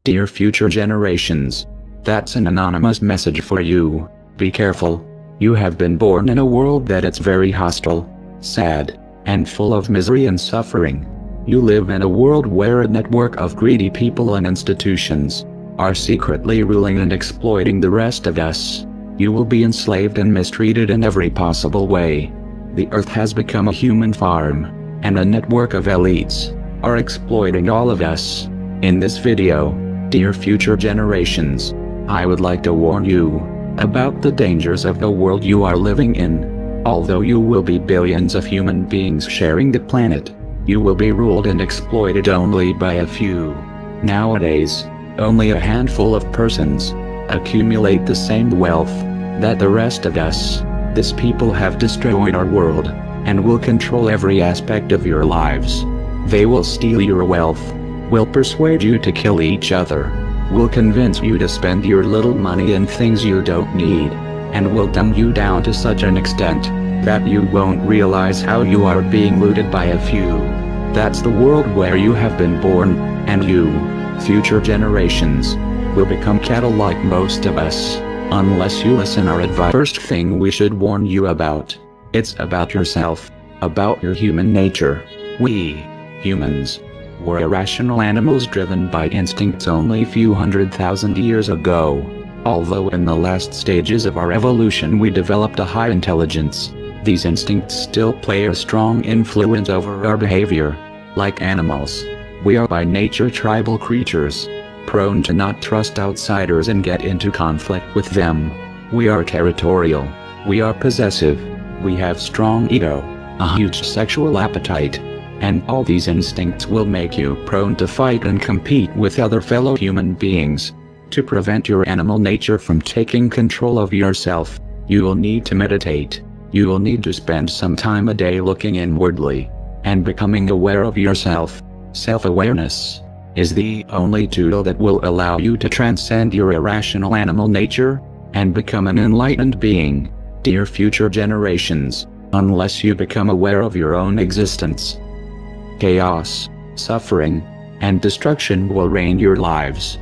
Dear future generations. That's an anonymous message for you. Be careful. You have been born in a world that it's very hostile, sad, and full of misery and suffering. You live in a world where a network of greedy people and institutions are secretly ruling and exploiting the rest of us. You will be enslaved and mistreated in every possible way. The earth has become a human farm, and a network of elites are exploiting all of us. In this video, dear future generations, I would like to warn you about the dangers of the world you are living in. Although you will be billions of human beings sharing the planet, you will be ruled and exploited only by a few. Nowadays, only a handful of persons accumulate the same wealth that the rest of us. These people have destroyed our world and will control every aspect of your lives. They will steal your wealth, will persuade you to kill each other, will convince you to spend your little money in things you don't need, and will dumb you down to such an extent that you won't realize how you are being looted by a few. That's the world where you have been born, and you, future generations, will become cattle like most of us, unless you listen our advice. First thing we should warn you about, it's about yourself, about your human nature. We, humans, were irrational animals driven by instincts only a few 100,000 years ago. Although in the last stages of our evolution we developed a high intelligence, these instincts still play a strong influence over our behavior. Like animals, we are by nature tribal creatures, prone to not trust outsiders and get into conflict with them. We are territorial, we are possessive, we have strong ego, a huge sexual appetite, and all these instincts will make you prone to fight and compete with other fellow human beings. To prevent your animal nature from taking control of yourself, you will need to meditate. You will need to spend some time a day looking inwardly and becoming aware of yourself. Self-awareness is the only tool that will allow you to transcend your irrational animal nature and become an enlightened being. Dear future generations, unless you become aware of your own existence, chaos, suffering, and destruction will reign your lives.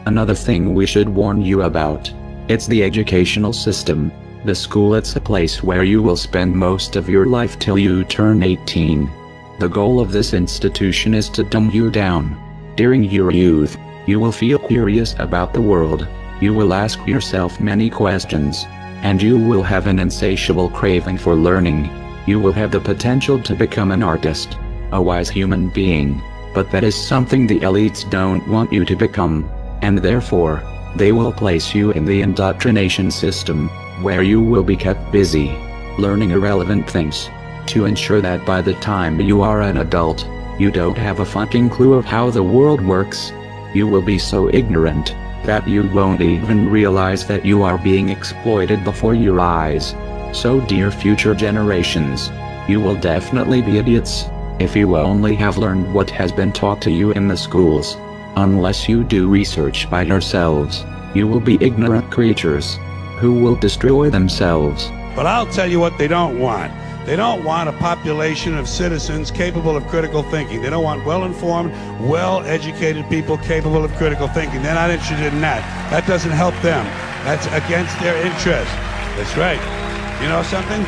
Another thing we should warn you about, it's the educational system. The school, it's a place where you will spend most of your life till you turn 18. The goal of this institution is to dumb you down. During your youth, you will feel curious about the world, you will ask yourself many questions, and you will have an insatiable craving for learning. You will have the potential to become an artist, a wise human being, but that is something the elites don't want you to become, and therefore, they will place you in the indoctrination system, where you will be kept busy, learning irrelevant things, to ensure that by the time you are an adult, you don't have a fucking clue of how the world works. You will be so ignorant that you won't even realize that you are being exploited before your eyes. So dear future generations, you will definitely be idiots if you only have learned what has been taught to you in the schools. Unless you do research by yourselves, you will be ignorant creatures who will destroy themselves. But I'll tell you what they don't want. They don't want a population of citizens capable of critical thinking. They don't want well-informed, well-educated people capable of critical thinking. They're not interested in that. That doesn't help them. That's against their interest. That's right. You know something?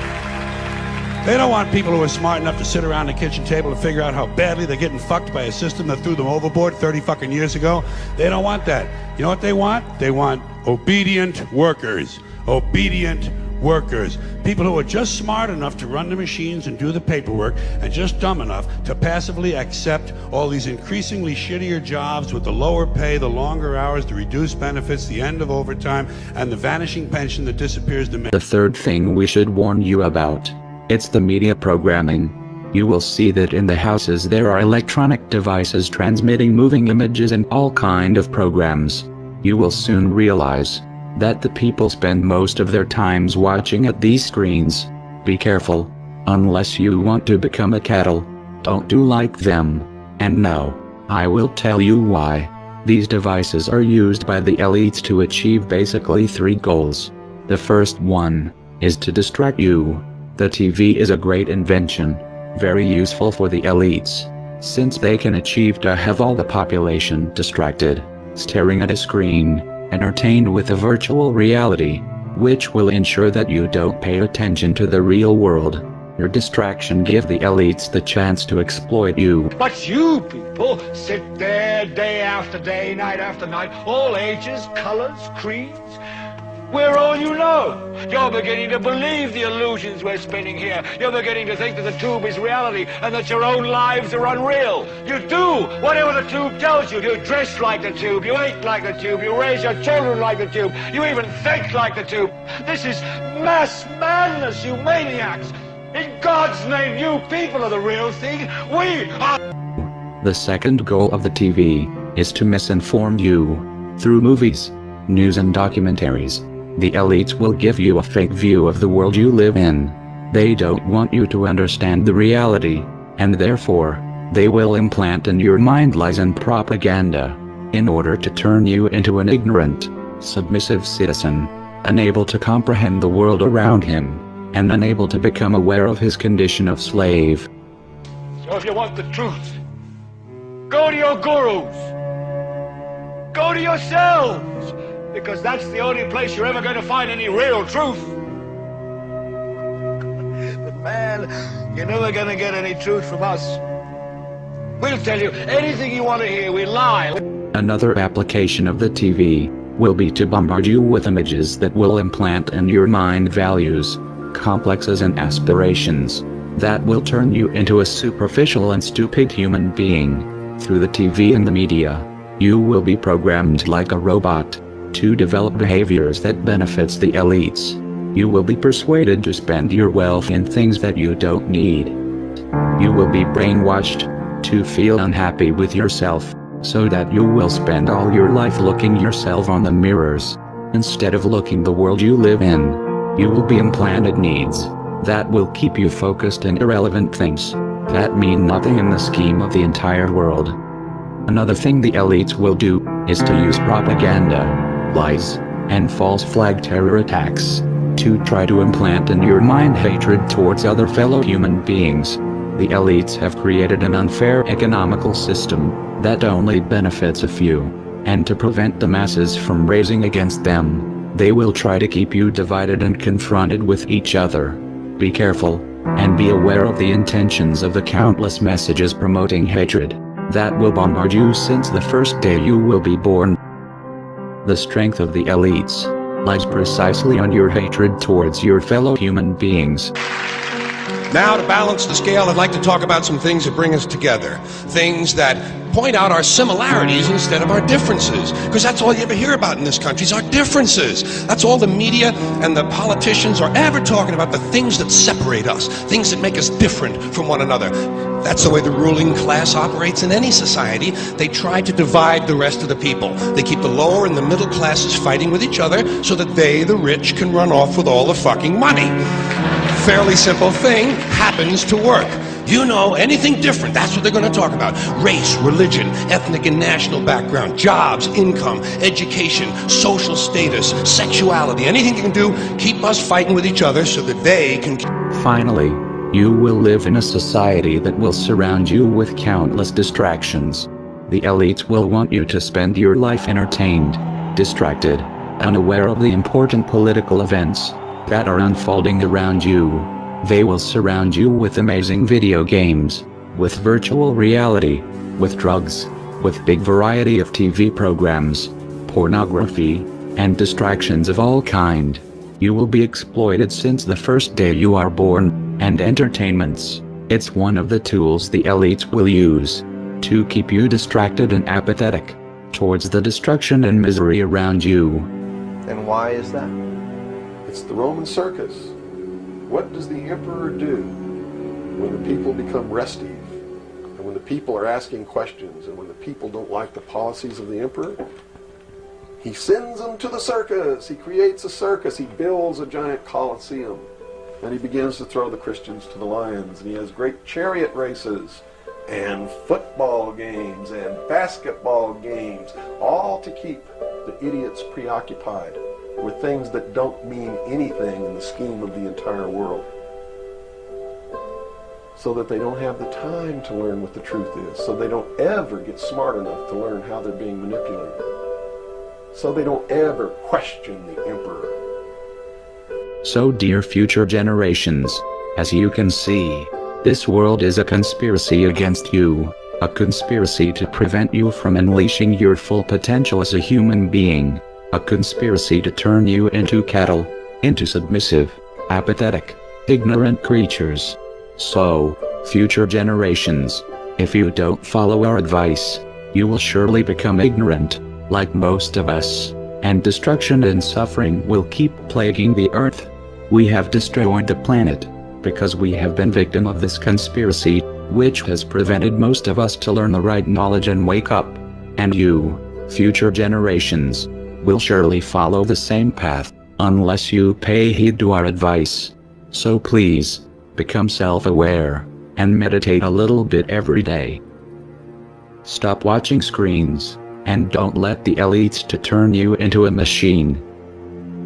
They don't want people who are smart enough to sit around the kitchen table and figure out how badly they're getting fucked by a system that threw them overboard 30 fucking years ago. They don't want that. You know what they want? They want obedient workers. Obedient workers. People who are just smart enough to run the machines and do the paperwork, and just dumb enough to passively accept all these increasingly shittier jobs with the lower pay, the longer hours, the reduced benefits, the end of overtime, and the vanishing pension that disappears the minute. The third thing we should warn you about, it's the media programming. You will see that in the houses there are electronic devices transmitting moving images and all kind of programs. You will soon realize that the people spend most of their times watching at these screens. Be careful. Unless you want to become a cattle, don't do like them. And no, I will tell you why. These devices are used by the elites to achieve basically 3 goals. The first one is to distract you. The TV is a great invention, very useful for the elites. since they can achieve to have all the population distracted, staring at a screen, entertained with a virtual reality, which will ensure that you don't pay attention to the real world. Your distraction gives the elites the chance to exploit you. But you people sit there day after day, night after night, all ages, colors, creeds. We're all you know. You're beginning to believe the illusions we're spinning here. You're beginning to think that the tube is reality and that your own lives are unreal. You do whatever the tube tells you. You dress like the tube. You eat like the tube. You raise your children like the tube. You even think like the tube. This is mass madness, you maniacs. In God's name, you people are the real thing. We are... The second goal of the TV is to misinform you. Through movies, news and documentaries, the elites will give you a fake view of the world you live in. They don't want you to understand the reality, and therefore, they will implant in your mind lies and propaganda, in order to turn you into an ignorant, submissive citizen, unable to comprehend the world around him, and unable to become aware of his condition of slave. So if you want the truth, go to your gurus. Go to yourselves. Because that's the only place you're ever going to find any real truth. But man, you're never going to get any truth from us. We'll tell you anything you want to hear. We lie. Another application of the TV will be to bombard you with images that will implant in your mind values, complexes and aspirations that will turn you into a superficial and stupid human being. Through the TV and the media, you will be programmed like a robot to develop behaviors that benefits the elites. You will be persuaded to spend your wealth in things that you don't need. You will be brainwashed to feel unhappy with yourself, so that you will spend all your life looking yourself on the mirrors, instead of looking the world you live in. You will be implanted needs that will keep you focused on irrelevant things that mean nothing in the scheme of the entire world. Another thing the elites will do is to use propaganda, lies, and false flag terror attacks to try to implant in your mind hatred towards other fellow human beings. The elites have created an unfair economical system that only benefits a few, and to prevent the masses from raising against them, they will try to keep you divided and confronted with each other. Be careful, and be aware of the intentions of the countless messages promoting hatred that will bombard you since the first day you will be born. The strength of the elites lies precisely on your hatred towards your fellow human beings. Now, to balance the scale, I'd like to talk about some things that bring us together. Things that point out our similarities instead of our differences. Because that's all you ever hear about in this country is our differences. That's all the media and the politicians are ever talking about, the things that separate us, things that make us different from one another. That's the way the ruling class operates in any society. They try to divide the rest of the people. They keep the lower and the middle classes fighting with each other so that they, the rich, can run off with all the fucking money. Fairly simple thing, happens to work. You know, anything different, that's what they're going to talk about. Race, religion, ethnic and national background, jobs, income, education, social status, sexuality, anything you can do, keep us fighting with each other so that they can... Finally, you will live in a society that will surround you with countless distractions. The elites will want you to spend your life entertained, distracted, unaware of the important political events that are unfolding around you. They will surround you with amazing video games, with virtual reality, with drugs, with big variety of TV programs, pornography, and distractions of all kind. You will be exploited since the first day you are born, and entertainments. It's one of the tools the elites will use to keep you distracted and apathetic towards the destruction and misery around you. And why is that? It's the Roman circus. What does the emperor do when the people become restive, and when the people are asking questions, and when the people don't like the policies of the emperor? He sends them to the circus. He creates a circus. He builds a giant coliseum, and he begins to throw the Christians to the lions, and he has great chariot races and football games and basketball games, all to keep the idiots preoccupied with things that don't mean anything in the scheme of the entire world. so that they don't have the time to learn what the truth is, so they don't ever get smart enough to learn how they're being manipulated, so they don't ever question the emperor. So dear future generations, as you can see, this world is a conspiracy against you, a conspiracy to prevent you from unleashing your full potential as a human being, a conspiracy to turn you into cattle, into submissive, apathetic, ignorant creatures. So, future generations, if you don't follow our advice, you will surely become ignorant, like most of us, and destruction and suffering will keep plaguing the earth. We have destroyed the planet, because we have been victim of this conspiracy, which has prevented most of us to learn the right knowledge and wake up. And you, future generations, will surely follow the same path, unless you pay heed to our advice. So please, become self-aware, and meditate a little bit every day. Stop watching screens, and don't let the elites to turn you into a machine.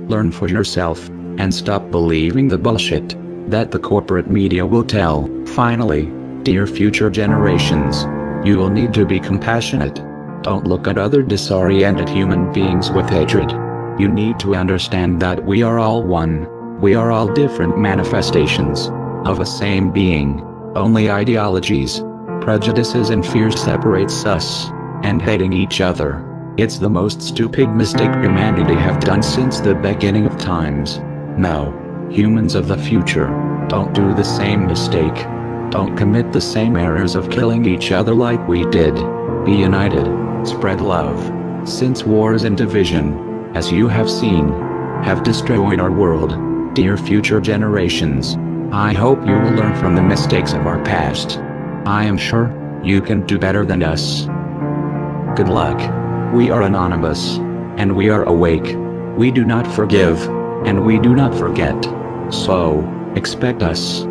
Learn for yourself, and stop believing the bullshit that the corporate media will tell. Finally, dear future generations, you will need to be compassionate. Don't look at other disoriented human beings with hatred. You need to understand that we are all one. We are all different manifestations of a same being. Only ideologies, prejudices and fears separates us, and hating each other. It's the most stupid mistake humanity have done since the beginning of times. Now, humans of the future, don't do the same mistake. Don't commit the same errors of killing each other like we did. Be united, spread love, since wars and division, as you have seen, have destroyed our world. Dear future generations, I hope you will learn from the mistakes of our past. I am sure you can do better than us. Good luck. We are anonymous, and we are awake. We do not forgive, and we do not forget. So, expect us.